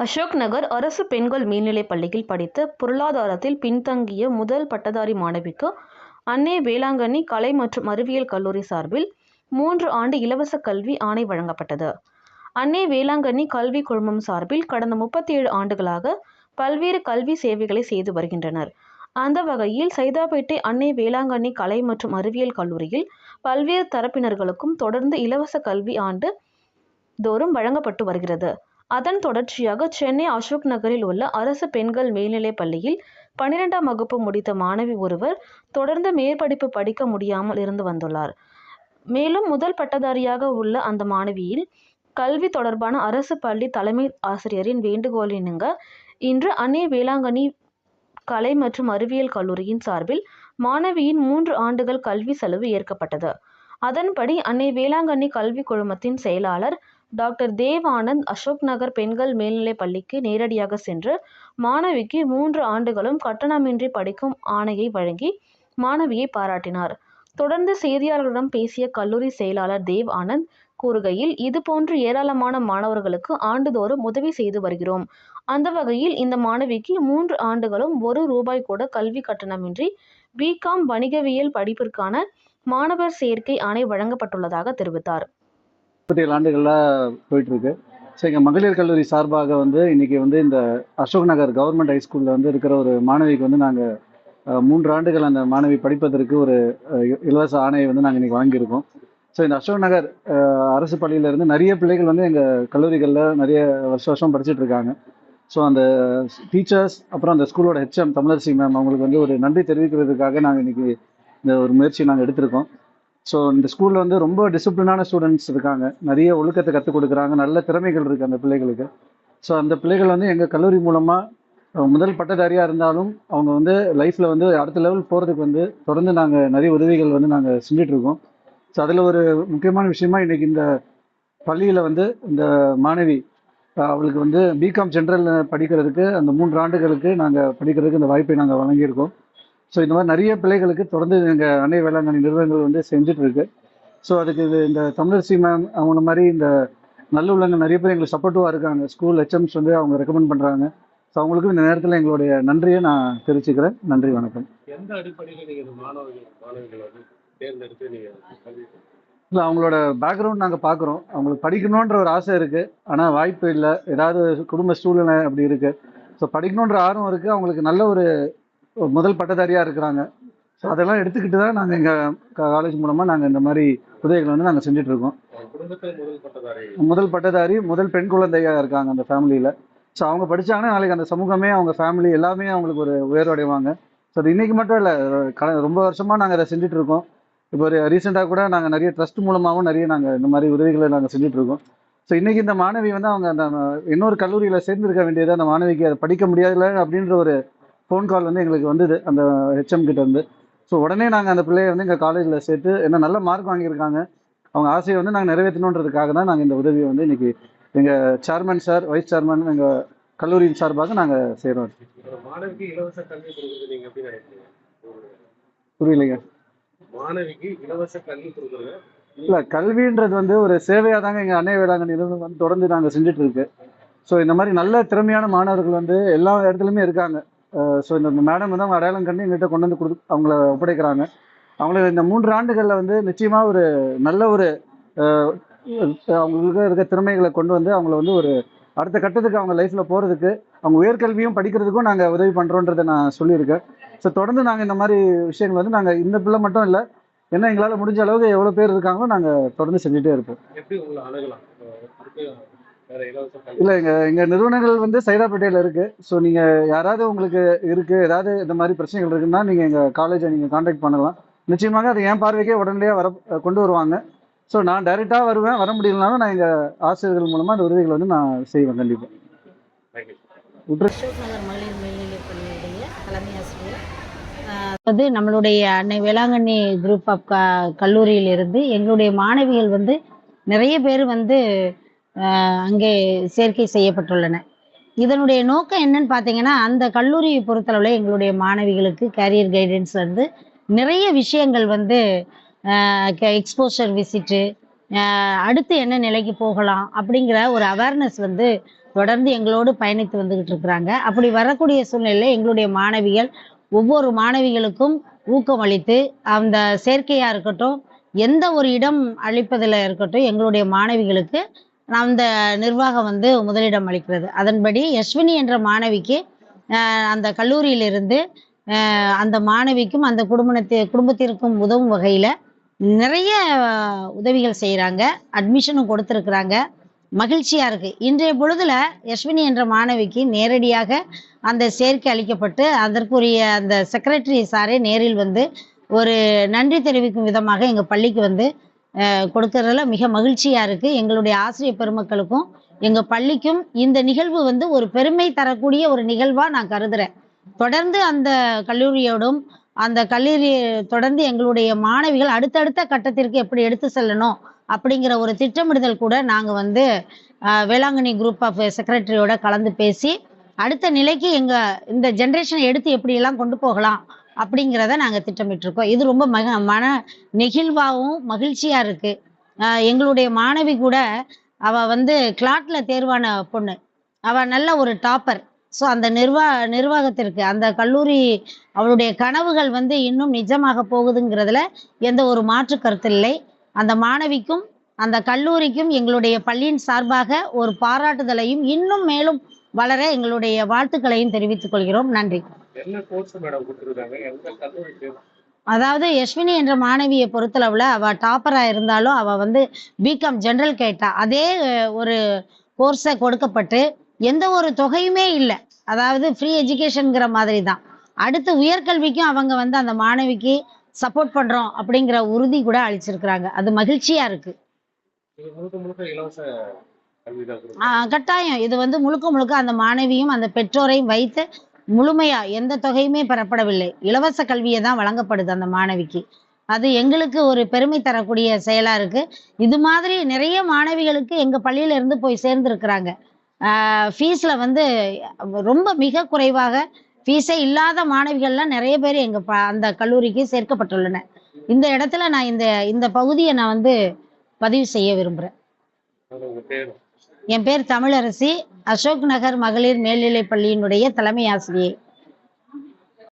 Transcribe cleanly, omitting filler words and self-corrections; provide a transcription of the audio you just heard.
அசோக் நகர் அரசு பெண்கள் மேல்நிலைப் பள்ளியில் படித்து பொருளாதாரத்தில் பின்தங்கிய முதல் பட்டதாரி மாணவிக்கு அன்னை வேளாங்கண்ணி கலை மற்றும் அறிவியல் கல்லூரி சார்பில் 3 ஆண்டு இலவச கல்வி ஆணை வழங்கப்பட்டது. அன்னை வேளாங்கண்ணி கல்வி குழுமம் சார்பில் கடந்த 37 ஆண்டுகளாக பல்வேறு கல்வி சேவைகளை செய்து வருகின்றனர். அந்த வகையில் சைதாப்பேட்டை அன்னை வேளாங்கண்ணி கலை மற்றும் அறிவியல் கல்லூரியில் பல்வேறு தரப்பினர்களுக்கும் தொடர்ந்து இலவச கல்வி ஆண்டு தோறும் வழங்கப்பட்டு வருகிறது. அதன் தொடர்ச்சியாக சென்னை அசோக் நகரில் உள்ள அரசு பெண்கள் மேல்நிலைப் பள்ளியில் 12ஆம் வகுப்பு முடித்த மாணவி ஒருவர் தொடர்ந்து மேற்படிப்பு படிக்க முடியாமல் இருந்து வந்துள்ளார். மேலும் முதல் பட்டதாரியாக உள்ள அந்த மாணவியில் கல்வி தொடர்பான அரசு பள்ளி தலைமை ஆசிரியரின் வேண்டுகோளினிணங்க இன்று அன்னை வேளாங்கண்ணி கலை மற்றும் அறிவியல் கல்லூரியின் சார்பில் மாணவியின் 3 ஆண்டுகள் கல்வி செலவு ஏற்கப்பட்டது. அதன்படி அன்னை வேளாங்கண்ணி கல்வி குழுமத்தின் செயலாளர் டாக்டர் தேவ் ஆனந்த் அசோக் நகர் பெண்கள் மேல்நிலைப் பள்ளிக்கு நேரடியாக சென்று மாணவிக்கு 3 ஆண்டுகளும் கட்டணமின்றி படிக்கும் ஆணையை வழங்கி மாணவியை பாராட்டினார். தொடர்ந்து செய்தியாளர்களிடம் பேசிய கல்லூரி செயலாளர் தேவ் ஆனந்த் கூறுகையில், இதுபோன்று ஏராளமான மாணவர்களுக்கு ஆண்டுதோறும் உதவி செய்து வருகிறோம். அந்த வகையில் இந்த மாணவிக்கு 3 ஆண்டுகளும் ₹1 கூட கல்வி கட்டணமின்றி பிகாம் வணிகவியல் படிப்பிற்கான மாணவர் சேர்க்கை ஆணை வழங்கப்பட்டுள்ளதாக தெரிவித்தார். 37 ஆண்டுகளாக போயிட்டு இருக்கு. ஸோ எங்கள் மகளிர் கல்லூரி சார்பாக இன்னைக்கு இந்த அசோக் நகர் கவர்மெண்ட் ஹைஸ்கூலில் இருக்கிற ஒரு மாணவிக்கு நாங்கள் 3 ஆண்டுகள் அந்த மாணவி படிப்பதற்கு ஒரு இலவச ஆணையை நாங்கள் இன்னைக்கு வாங்கியிருக்கோம். ஸோ இந்த அசோக் நகர் அரசு பள்ளியிலேருந்து நிறைய பிள்ளைகள் எங்கள் கல்லூரிகளில் நிறைய வருஷம் படிச்சுட்டு இருக்காங்க. ஸோ அந்த டீச்சர்ஸ் அப்புறம் அந்த ஸ்கூலோட ஹெச்எம் தமிழரசி மேம் அவங்களுக்கு ஒரு நன்றி தெரிவிக்கிறதுக்காக நாங்கள் இன்னைக்கு இந்த ஒரு முயற்சி நாங்கள் எடுத்திருக்கோம். ஸோ இந்த ஸ்கூலில் ரொம்ப டிசிப்ளினான ஸ்டூடெண்ட்ஸ் இருக்காங்க. நிறைய ஒழுக்கத்தை கற்றுக் கொடுக்குறாங்க. நல்ல திறமைகள் இருக்குது அந்த பிள்ளைகளுக்கு. ஸோ அந்த பிள்ளைகள் எங்கள் கல்லூரி மூலமாக முதல் பட்டதாரியாக இருந்தாலும் அவங்க லைஃப்பில் அடுத்த லெவல் போகிறதுக்கு தொடர்ந்து நாங்கள் நிறைய உதவிகள் நாங்கள் செஞ்சிட்ருக்கோம். ஸோ அதில் ஒரு முக்கியமான விஷயமா இன்றைக்கி இந்த பள்ளியில் இந்த மாணவி அவளுக்கு பிகாம் ஜென்ரல் படிக்கிறதுக்கு அந்த 3 ஆண்டுகளுக்கு நாங்கள் படிக்கிறதுக்கு இந்த வாய்ப்பை நாங்கள் வழங்கியிருக்கோம். ஸோ இந்த மாதிரி நிறைய பிள்ளைகளுக்கு தொடர்ந்து எங்கள் அன்னை வேளாங்கண்ணி நிறுவனங்கள் செஞ்சுட்டு இருக்கு. ஸோ அதுக்கு இந்த தமிழரசி மேம் அவங்கள மாதிரி இந்த நல்லுள்ளங்கள் நிறைய பேர் எங்களுக்கு சப்போர்ட்டிவாக இருக்காங்க. ஸ்கூல் ஹெச்எம்ஸ் அவங்க ரெக்கமெண்ட் பண்ணுறாங்க. ஸோ அவங்களுக்கும் இந்த நேரத்தில் எங்களுடைய நன்றியை நான் தெரிவிச்சுக்கிறேன். நன்றி, வணக்கம். எந்த அடிப்படையில் நீங்கள் மாணவிகள் தேர்ந்தெடுத்து நீங்கள் இல்லை, அவங்களோட பேக்ரவுண்ட் நாங்கள் பார்க்குறோம். அவங்களுக்கு படிக்கணுன்ற ஒரு ஆசை இருக்குது, ஆனால் வாய்ப்பு இல்லை. ஏதாவது குடும்ப சூழ்நிலை அப்படி இருக்குது. ஸோ படிக்கணுன்ற ஆர்வம் இருக்குது. அவங்களுக்கு நல்ல ஒரு முதல் பட்டதாரியாக இருக்கிறாங்க. ஸோ அதெல்லாம் எடுத்துக்கிட்டு தான் நாங்கள் எங்கள் காலேஜ் மூலமாக நாங்கள் இந்த மாதிரி உதவிகள் நாங்கள் செஞ்சிட்ருக்கோம். முதல் பட்டதாரி முதல் பெண் குழந்தையாக இருக்காங்க அந்த ஃபேமிலியில். ஸோ அவங்க படித்தாங்கன்னா நாளைக்கு அந்த சமூகமே அவங்க ஃபேமிலி எல்லாமே அவங்களுக்கு ஒரு உயர்வடைவாங்க. ஸோ அது இன்றைக்கி மட்டும் இல்லை, ரொம்ப வருஷமாக நாங்கள் அதை செஞ்சிட்ருக்கோம். இப்போ ஒரு ரீசெண்டாக கூட நாங்கள் நிறைய ட்ரஸ்ட் மூலமாகவும் நிறைய நாங்கள் இந்த மாதிரி உதவிகளை நாங்கள் செஞ்சிட்ருக்கோம். ஸோ இன்றைக்கி இந்த மாணவி அவங்க அந்த இன்னொரு கல்லூரியில் சேர்ந்துருக்க வேண்டியது, அந்த மாணவிக்கு அதை படிக்க முடியாதுல அப்படின்ற ஒரு ஃபோன் கால் எங்களுக்கு வந்தது அந்த ஹெச்எம் கிட்டேருந்து. ஸோ உடனே நாங்கள் அந்த பிள்ளையை எங்கள் காலேஜில் சேர்த்து என்ன நல்ல மார்க் வாங்கியிருக்காங்க, அவங்க ஆசையை நாங்கள் நிறைவேற்றணுன்றதுக்காக தான் நாங்கள் இந்த உதவியை இன்றைக்கி எங்கள் சேர்மன் சார், வைஸ் சேர்மன், எங்கள் கல்லூரியின் சார்பாக நாங்கள் செய்கிறோம். மாணவிக்கு இலவச கல்வி கொடுக்குறது நீங்கள் எப்படி நினைக்கிறீங்க? புரியலைங்க. மாணவிக்கு இலவச கல்வி கொடுக்குறது இல்லை, கல்வின்றது ஒரு சேவையாக தாங்க எங்கள் அன்னை வேளாங்கண்ணி தொடர்ந்து நாங்கள் செஞ்சிட்ருக்கு. ஸோ இந்த மாதிரி நல்ல திறமையான மாணவர்கள் எல்லா இடத்துலையுமே இருக்காங்க. ஸோ இந்த மேடம் அவங்க அடையாளம் கண்டு எங்கள்கிட்ட கொண்டு அவங்கள ஒப்படைக்கிறாங்க. அவங்களுக்கு இந்த 3 ஆண்டுகளில் நிச்சயமாக ஒரு நல்ல ஒரு அவங்களுக்கு இருக்க திறமைகளை கொண்டு அவங்கள ஒரு அடுத்த கட்டத்துக்கு அவங்க லைஃப்பில் போகிறதுக்கு, அவங்க உயர்கல்வியும் படிக்கிறதுக்கும் நாங்கள் உதவி பண்ணுறோன்றதை நான் சொல்லியிருக்கேன். ஸோ தொடர்ந்து நாங்கள் இந்த மாதிரி விஷயங்கள் நாங்கள் இந்த பிள்ளை மட்டும் இல்லை, ஏன்னா எங்களால் முடிஞ்ச அளவுக்கு எவ்வளோ பேர் இருக்காங்களோ நாங்கள் தொடர்ந்து செஞ்சுட்டே இருப்போம். எப்படி உங்களை அணுகலாம்? இல்லை, எங்கள் நிறுவனங்கள் சைதாப்பேட்டையில் இருக்குது. ஸோ நீங்கள் யாராவது உங்களுக்கு இருக்குது, ஏதாவது இந்த மாதிரி பிரச்சனைகள் இருக்குன்னா நீங்கள் எங்கள் காலேஜை நீங்கள் காண்டாக்ட் பண்ணலாம். நிச்சயமாக அது என் பார்வைக்கே உடனடியாக கொண்டு வருவாங்க. ஸோ நான் டைரெக்டாக வருவேன், வர முடியலனாலும் நான் எங்கள் ஆசிரியர்கள் மூலமாக அந்த உதவிகளை நான் செய்வேன் கண்டிப்பாக. அசோக் நகர் மகளிர் மேல்நிலைப் பள்ளியுடைய தலைமை ஆசிரியர் நம்மளுடைய அன்னை வேளாங்கண்ணி குரூப் ஆஃப் கல்லூரியிலிருந்து எங்களுடைய மாணவிகள் நிறைய பேர் அங்கே சேர்க்கை செய்யப்பட்டுள்ளன. இதனுடைய நோக்கம் என்னன்னு பார்த்தீங்கன்னா, அந்த கல்லூரியை பொறுத்தளவில் எங்களுடைய மாணவிகளுக்கு கேரியர் கைடன்ஸ் நிறைய விஷயங்கள் எக்ஸ்போஷர் விசிட்டு, அடுத்து என்ன நிலைக்கு போகலாம் அப்படிங்கிற ஒரு அவேர்னஸ் தொடர்ந்து எங்களோடு பயணித்து வந்துகிட்டு இருக்கிறாங்க. அப்படி வரக்கூடிய சூழ்நிலையில் எங்களுடைய மாணவிகள் ஒவ்வொரு மாணவிகளுக்கும் ஊக்கம் அளித்து அந்த சேர்க்கையா இருக்கட்டும், எந்த ஒரு இடம் அளிப்பதில் இருக்கட்டும், எங்களுடைய மாணவிகளுக்கு அந்த நிர்வாகம் வந்து முதலிடம் அளிக்கிறது. அதன்படி யஸ்வினி என்ற மாணவிக்கு அந்த கல்லூரியிலிருந்து அந்த மாணவிக்கும் அந்த குடும்பத்திற்கும் உதவும் வகையில் நிறைய உதவிகள் செய்கிறாங்க. அட்மிஷனும் கொடுத்துருக்குறாங்க. மகிழ்ச்சியாக இருக்குது. இன்றைய பொழுதுல யஸ்வினி என்ற மாணவிக்கு நேரடியாக அந்த சேர்க்கை அளிக்கப்பட்டு அதற்குரிய அந்த செக்ரட்டரி சாரே நேரில் வந்து ஒரு நன்றி தெரிவிக்கும் விதமாக எங்கள் பள்ளிக்கு வந்து கொடுக்கறதுல மிக மகிழ்ச்சியாக இருக்குது. எங்களுடைய ஆசிரியர் பெருமக்களுக்கும் எங்கள் பள்ளிக்கும் இந்த நிகழ்வு வந்து ஒரு பெருமை தரக்கூடிய ஒரு நிகழ்வாக நான் கருதுகிறேன். தொடர்ந்து அந்த கல்லூரியோடும் அந்த கல்லூரி தொடர்ந்து எங்களுடைய மாணவிகள் அடுத்தடுத்த கட்டத்திற்கு எப்படி எடுத்து செல்லணும் அப்படிங்கிற ஒரு திட்டமிடுதல் கூட நாங்கள் வந்து வேளாங்கண்ணி குரூப் ஆஃப் செக்ரட்டரியோட கலந்து பேசி அடுத்த நிலைக்கு இந்த ஜென்ரேஷனை எடுத்து எப்படியெல்லாம் கொண்டு போகலாம் அப்படிங்கிறத நாங்கள் திட்டமிட்டிருக்கோம். இது ரொம்ப மன நெகிழ்வாகவும் மகிழ்ச்சியாக இருக்குது. எங்களுடைய மாணவி கூட அவள் வந்து கிளாட்டில் தேர்வான பொண்ணு. அவள் நல்ல ஒரு டாப்பர். ஸோ அந்த நிர்வாகத்திற்கு அந்த கல்லூரி அவளுடைய கனவுகள் வந்து இன்னும் நிஜமாக போகுதுங்கிறதுல எந்த ஒரு மாற்று கருத்து இல்லை. அந்த மாணவிக்கும் அந்த கல்லூரிக்கும் எங்களுடைய பள்ளியின் சார்பாக ஒரு பாராட்டுதலையும் இன்னும் மேலும் வளர எங்களுடைய வாழ்த்துக்களையும் தெரிவித்துக் கொள்கிறோம். நன்றி. அதாவது யஸ்வினி என்ற மாணவியை பொறுத்தளவுல அவ டாப்பரா இருந்தாலும் அவ வந்து பிகாம் ஜெனரல் கேட்டா. அதே ஒரு கோர்ஸை கொடுக்கப்பட்டு எந்த ஒரு தொகையுமே இல்லை. அதாவது ஃப்ரீ எஜுகேஷன்ங்கிற மாதிரி தான். அடுத்து உயர்கல்விக்கும் அவங்க வந்து அந்த மாணவிக்கு சப்போர்ட் பண்றோம் அப்படிங்கிற உறுதி கூட அளிச்சிருக்கிறாங்க. அது மகிழ்ச்சியா இருக்கு. கட்டாயம் இது வந்து முழுக்க முழுக்க அந்த மாணவியும் அந்த பெற்றோரையும் வைத்து முழுமையா எந்த தொகையுமே பெறப்படவில்லை. இலவச கல்வியை தான் வழங்கப்படுது அந்த மாணவிக்கு. அது எங்களுக்கு ஒரு பெருமை தரக்கூடிய செயலா இருக்கு. இது மாதிரி நிறைய மாணவிகளுக்கு எங்க பள்ளியில இருந்து போய் சேர்ந்திருக்கிறாங்க. ஃபீஸ்ல வந்து ரொம்ப மிக குறைவாக ஃபீஸே இல்லாத மாணவிகள்லாம் நிறைய பேர் அந்த கல்லூரிக்கு சேர்க்கப்பட்டுள்ளன. இந்த இடத்துல நான் இந்த பகுதியை நான் வந்து பதிவு செய்ய விரும்புகிறேன். என் பேர் தமிழரசி. அசோக் நகர் மகளிர் மேல்நிலைப் பள்ளியினுடைய தலைமை ஆசிரியை.